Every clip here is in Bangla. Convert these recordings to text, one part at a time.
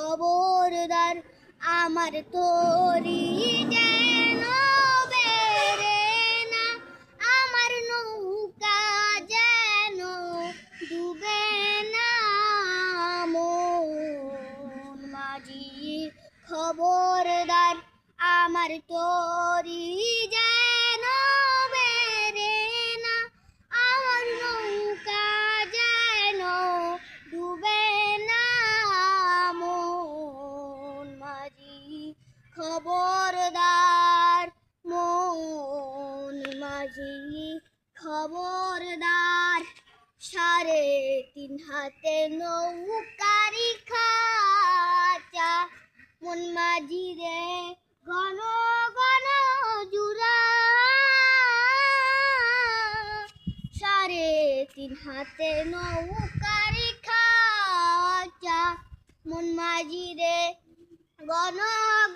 খবরদার আমার তরি যেন বেরে না, আমার নৌকা যেন ডুবে না। মন মাঝি খবরদার আমার তরি যেন বেরে না, আমার নৌকা যেন ডুবে না। মন মাঝি খবরদার, মন মাঝি খবরদার। 3.5 হাতে নৌকারি খাঁচা, মন মাঝি রে ঘন ঘন জুড়া। 3.5 হাতে নৌকারি খাঁচা, মন মাঝি রে ঘন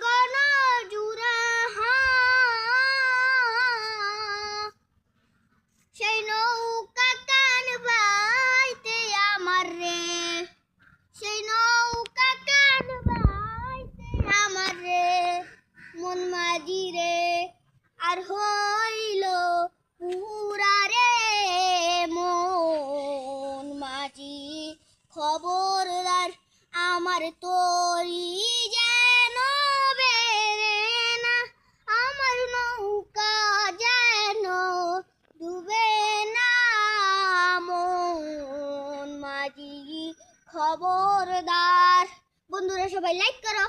ঘন জুড়া। সেই নৌকা কান বাইতে আমার রে, সেই নৌকা কান বাইতে আমার রে। মন মাঝি রে আর হইল পুরা রে। মন মাঝি খবরদার আমার তরি যেন বেরে না, আমার নৌকা যেন ডুবে না। মন মাঝি খবরদার। বন্ধুরা সবাই লাইক করো।